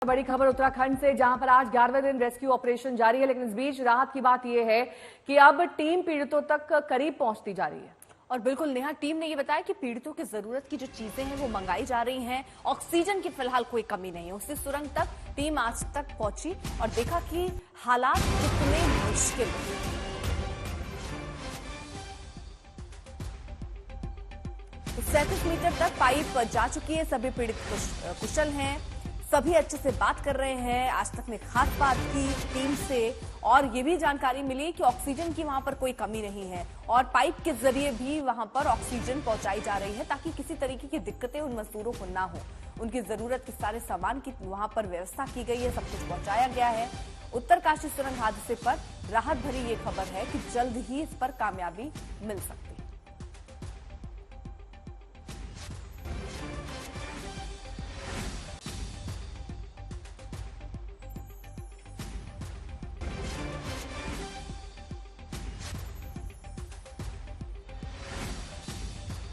बड़ी खबर उत्तराखंड से, जहां पर आज 11वें दिन रेस्क्यू ऑपरेशन जारी है। लेकिन इस बीच राहत की बात यह है कि अब टीम पीड़ितों तक करीब पहुंचती जा रही है। और बिल्कुल नेहा, टीम ने ये बताया कि पीड़ितों की जरूरत की जो चीजें हैं वो मंगाई जा रही हैं। ऑक्सीजन की फिलहाल कोई कमी नहीं है। उसी सुरंग तक टीम आज तक पहुंची और देखा कि हालात कितने मुश्किल हैं। 37 मीटर तक पाइप जा चुकी है। सभी पीड़ित कुशल हैं, सभी अच्छे से बात कर रहे हैं। आज तक ने खास बात की टीम से और ये भी जानकारी मिली कि ऑक्सीजन की वहां पर कोई कमी नहीं है और पाइप के जरिए भी वहां पर ऑक्सीजन पहुंचाई जा रही है ताकि किसी तरीके की दिक्कतें उन मजदूरों को ना हो। उनकी जरूरत के सारे सामान की वहां पर व्यवस्था की गई है, सब कुछ पहुंचाया गया है। उत्तरकाशी सुरंग हादसे पर राहत भरी ये खबर है कि जल्द ही इस पर कामयाबी मिल सकती है।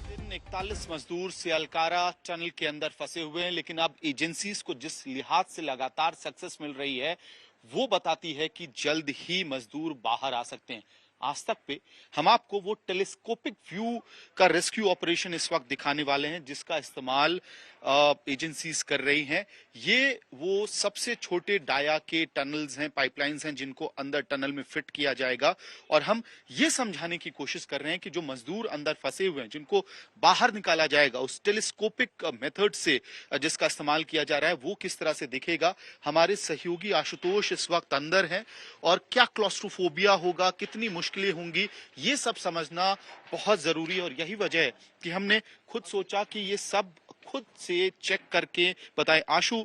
दिन 41 मजदूर सियालकारा टनल के अंदर फंसे हुए हैं, लेकिन अब एजेंसीज को जिस लिहाज से लगातार सक्सेस मिल रही है वो बताती है कि जल्द ही मजदूर बाहर आ सकते हैं। आज तक पे हम आपको वो टेलीस्कोपिक व्यू का रेस्क्यू ऑपरेशन इस वक्त दिखाने वाले हैं जिसका इस्तेमाल एजेंसीज कर रही हैं। ये वो सबसे छोटे डाया के टनल्स हैं, पाइपलाइंस हैं जिनको अंदर टनल में फिट किया जाएगा और हम ये समझाने की कोशिश कर रहे हैं कि जो मजदूर अंदर फंसे हुए हैं जिनको बाहर निकाला जाएगा उस टेलीस्कोपिक मेथड से जिसका इस्तेमाल किया जा रहा है वो किस तरह से दिखेगा। हमारे सहयोगी आशुतोष इस वक्त अंदर हैं और क्या क्लॉस्ट्रोफोबिया होगा, कितनी मुश्किलें होंगी, ये सब समझना बहुत जरूरी है। और यही वजह है कि हमने खुद सोचा कि ये सब खुद से चेक करके बताएं। आशु,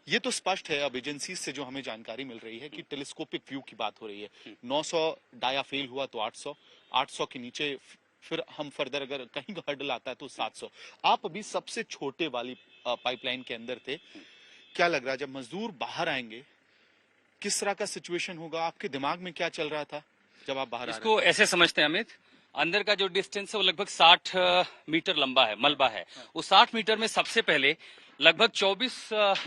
ये तो स्पष्ट है अब एजेंसी से जो हमें जानकारी मिल रही है कि टेलीस्कोपिक व्यू की बात हो रही है। 900 डाया फेल हुआ तो 800 के नीचे फिर हम फर्दर अगर कहीं का हर्डल आता है तो 700। आप अभी सबसे छोटे वाली पाइपलाइन के अंदर थे। क्या लग रहा है जब मजदूर बाहर आएंगे किस तरह का सिचुएशन होगा? आपके दिमाग में क्या चल रहा था जब आप बाहर आ रहे थे? इसको ऐसे समझते हैं अमित, अंदर का जो डिस्टेंस है वो लगभग 60 मीटर लंबा है, मलबा है। उस 60 मीटर में सबसे पहले लगभग 24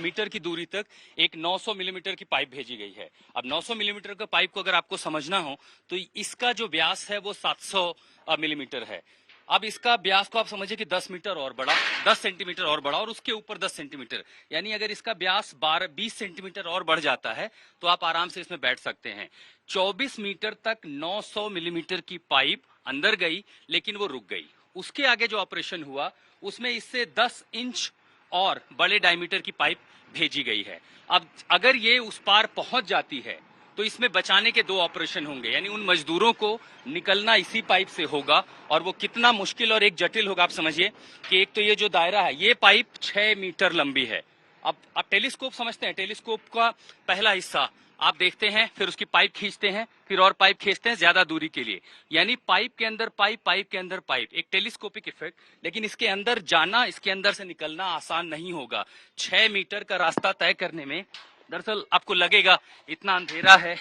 मीटर की दूरी तक एक 900 मिलीमीटर की पाइप भेजी गई है। अब 900 मिलीमीटर का पाइप को अगर आपको समझना हो तो इसका जो व्यास है वो 700 मिलीमीटर है। अब इसका व्यास को आप समझिए कि 10 मीटर और बड़ा, 10 सेंटीमीटर और बड़ा और उसके ऊपर 10 सेंटीमीटर, यानी अगर इसका व्यास 20 सेंटीमीटर और बढ़ जाता है तो आप आराम से इसमें बैठ सकते हैं। 24 मीटर तक 900 मिलीमीटर की पाइप अंदर गई लेकिन वो रुक गई। उसके आगे जो ऑपरेशन हुआ उसमें इससे 10 इंच और बड़े डायमीटर की पाइप भेजी गई है। अब अगर ये उस पार पहुंच जाती है तो इसमें बचाने के 2 ऑपरेशन होंगे, यानी उन मजदूरों को निकलना इसी पाइप से होगा और वो कितना मुश्किल और एक जटिल होगा। आप समझिए कि एक तो ये जो दायरा है ये पाइप 6 मीटर लंबी है। अब आप टेलीस्कोप समझते हैं, टेलीस्कोप का पहला हिस्सा आप देखते हैं, फिर उसकी पाइप खींचते हैं, फिर और पाइप खींचते हैं ज्यादा दूरी के लिए, यानी पाइप के अंदर पाइप, पाइप के अंदर पाइप, एक टेलीस्कोपिक इफेक्ट। लेकिन इसके अंदर जाना, इसके अंदर से निकलना आसान नहीं होगा। 6 मीटर का रास्ता तय करने में दरअसल आपको लगेगा इतना अंधेरा है,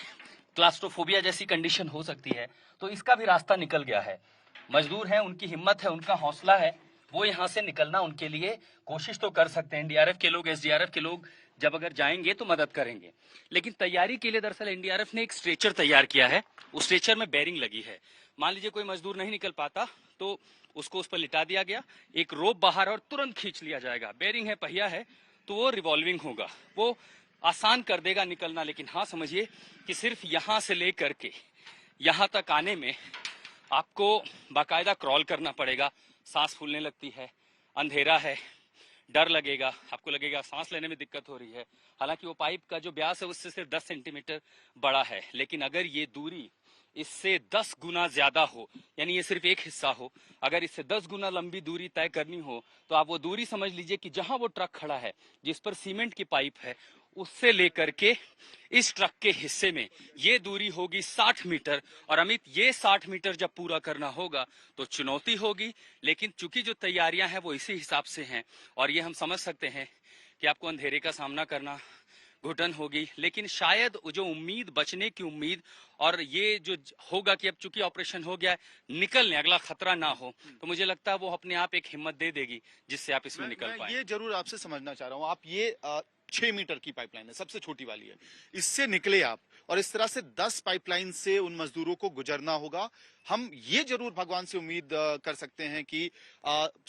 क्लास्ट्रोफोबिया जैसी कंडीशन हो सकती है, तो इसका भी रास्ता निकल गया है। मजदूर हैं, उनकी हिम्मत है, उनका हौसला है, वो यहाँ से निकलना उनके लिए कोशिश तो कर सकते हैं। एनडीआरएफ के लोग, एसडीआरएफ के लोग जब अगर जाएंगे तो मदद करेंगे। लेकिन तैयारी के लिए दरअसल एनडीआरएफ ने एक स्ट्रेचर तैयार किया है। उस स्ट्रेचर में बेरिंग लगी है। मान लीजिए कोई मजदूर नहीं निकल पाता तो उसको उस पर लिटा दिया गया, एक रोप बाहर और तुरंत खींच लिया जाएगा। बेरिंग है, पहिया है, तो वो रिवॉल्विंग होगा, वो आसान कर देगा निकलना। लेकिन हाँ समझिए कि सिर्फ यहां से लेकर के यहां तक आने में आपको बाकायदा क्रॉल करना पड़ेगा। सांस फूलने लगती है, अंधेरा है, डर लगेगा, आपको लगेगा सांस लेने में दिक्कत हो रही है। हालांकि वो पाइप का जो व्यास है उससे सिर्फ 10 सेंटीमीटर बड़ा है, लेकिन अगर ये दूरी इससे 10 गुना ज्यादा हो, यानी ये सिर्फ एक हिस्सा हो, अगर इससे 10 गुना लंबी दूरी तय करनी हो तो आप वो दूरी समझ लीजिए कि जहां वो ट्रक खड़ा है जिस पर सीमेंट की पाइप है उससे लेकर के इस ट्रक के हिस्से में ये दूरी होगी 60 मीटर। और अमित, ये 60 मीटर जब पूरा करना होगा तो चुनौती होगी, लेकिन चूंकि जो तैयारियां हैं वो इसी हिसाब से हैं और ये हम समझ सकते हैं कि आपको अंधेरे का सामना करना, घुटन होगी, लेकिन शायद जो उम्मीद, बचने की उम्मीद और ये जो होगा कि अब चूंकि ऑपरेशन हो गया है, निकलने अगला खतरा ना हो, तो मुझे लगता है वो अपने आप एक हिम्मत दे देगी जिससे आप इसमें निकल पाए। ये जरूर आपसे समझना चाह रहा हूँ, आप ये 6 मीटर की पाइपलाइन है, सबसे छोटी वाली है। इससे निकले आप और इस तरह से 10 पाइपलाइन से उन मजदूरों को गुजरना होगा। हम ये जरूर भगवान से उम्मीद कर सकते हैं कि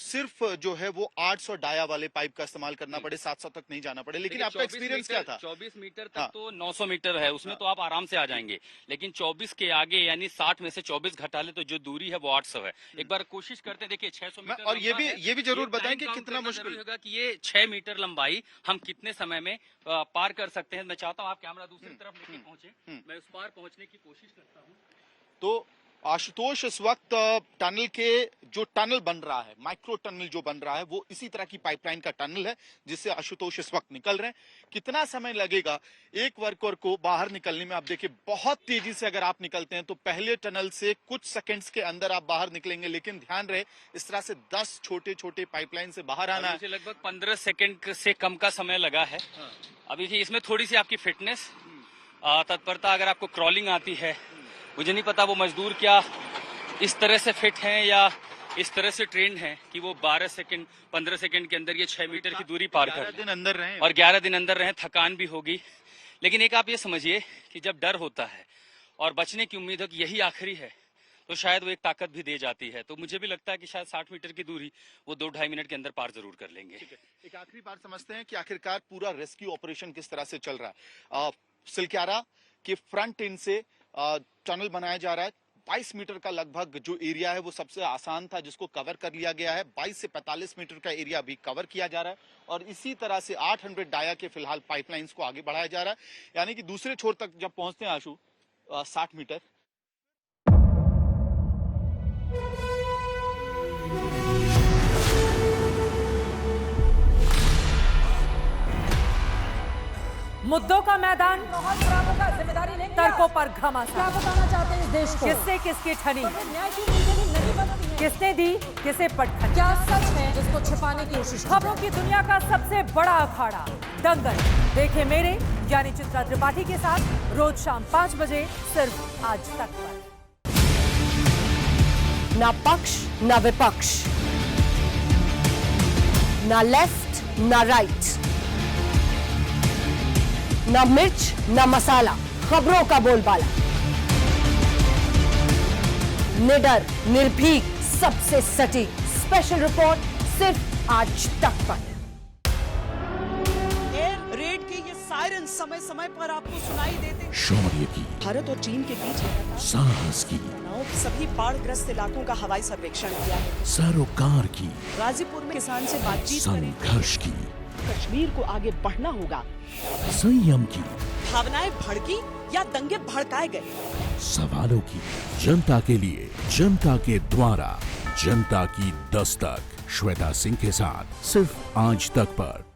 सिर्फ जो है वो 800 डाया वाले पाइप का इस्तेमाल करना पड़े, 700 तक नहीं जाना पड़े। लेकिन आपका एक्सपीरियंस क्या था? 24 मीटर तक हाँ। तो 900 मीटर है, उसमें तो आप आराम से आ जाएंगे। लेकिन 24 के आगे यानी 60 में से 24 घटा ले तो जो दूरी है वो 800 है। एक बार कोशिश करते हैं, देखिए 600 मीटर और ये लंबा भी जरूर है। बताएं कि टाइम कितना काउंट करना मुश्किल जरूरी होगा कि ये 6 मीटर लंबाई हम कितने समय में पार कर सकते हैं। मैं चाहता हूँ आप कैमरा दूसरी तरफ लेके पहुंचे, मैं उस पार पहुंचने की कोशिश करता हूँ। तो आशुतोष, इस वक्त टनल के जो टनल बन रहा है, माइक्रो टनल जो बन रहा है, वो इसी तरह की पाइपलाइन का टनल है जिससे आशुतोष इस वक्त निकल रहे हैं। कितना समय लगेगा एक वर्कर को बाहर निकलने में? आप देखिए बहुत तेजी से अगर आप निकलते हैं तो पहले टनल से कुछ सेकंड्स के अंदर आप बाहर निकलेंगे, लेकिन ध्यान रहे इस तरह से 10 छोटे छोटे पाइपलाइन से बाहर आना है। मुझे लगभग 15 सेकंड से कम का समय लगा है। अभी देखिए इसमें थोड़ी सी आपकी फिटनेस, तत्परता, अगर आपको क्रॉलिंग आती है, मुझे नहीं पता वो मजदूर क्या इस तरह से फिट हैं या इस तरह से ट्रेंड हैं कि वो 12 सेकंड 15 सेकंड के अंदर ये 6 मीटर की दूरी पार कर 11 दिन अंदर रहे और 11 दिन अंदर रहें, थकान भी होगी। लेकिन एक आप ये समझिए कि जब डर होता है और बचने की उम्मीद हो कि यही आखिरी है, तो शायद वो एक ताकत भी दे जाती है। तो मुझे भी लगता है कि शायद 60 मीटर की दूरी वो 2-2.5 मिनट के अंदर पार जरूर कर लेंगे। एक आखिरी बार समझते हैं कि आखिरकार पूरा रेस्क्यू ऑपरेशन किस तरह से चल रहा है। सिलक्यारा के फ्रंट एंड से टनल बनाया जा रहा है। 22 मीटर का लगभग जो एरिया है वो सबसे आसान था, जिसको कवर कर लिया गया है। 22 से 45 मीटर का एरिया भी कवर किया जा रहा है और इसी तरह से 800 डाया के फिलहाल पाइपलाइंस को आगे बढ़ाया जा रहा है। यानी कि दूसरे छोर तक जब पहुंचते हैं आशु 60 मीटर, मुद्दों का मैदान, जिम्मेदारी नहीं तर्कों पर घमासान, क्या बताना चाहते हैं इस देश को? किससे किसकी ठनी, न्याय की नीति नहीं बनती है। किसने दी किसे पटखनी। क्या सच है जिसको छिपाने की कोशिश? खबरों की दुनिया का सबसे बड़ा अखाड़ा दंगल देखे मेरे यानी चित्रा त्रिपाठी के साथ रोज शाम 5 बजे सिर्फ आज तक पर। ना पक्ष ना विपक्ष, ना लेफ्ट ना राइट, ना मिर्च ना मसाला, खबरों का बोलबाला, निडर निर्भीक सबसे सटीक स्पेशल रिपोर्ट सिर्फ आज तक पर। एयर रेड के ये सायरन समय समय पर आपको सुनाई देते हैं। शौर्य की, भारत और चीन के बीच लगातार साहस की, सेनाओं के सभी बाढ़ग्रस्त इलाकों का हवाई सर्वेक्षण किया है। सरोकार की, गाजीपुर में किसान से बातचीत करें। संघर्ष की, कश्मीर को आगे बढ़ना होगा। संयम की, भावनाएं भड़की या दंगे भड़काए गए, सवालों की, जनता के लिए, जनता के द्वारा, जनता की दस्तक। श्वेता सिंह के साथ सिर्फ आज तक पर।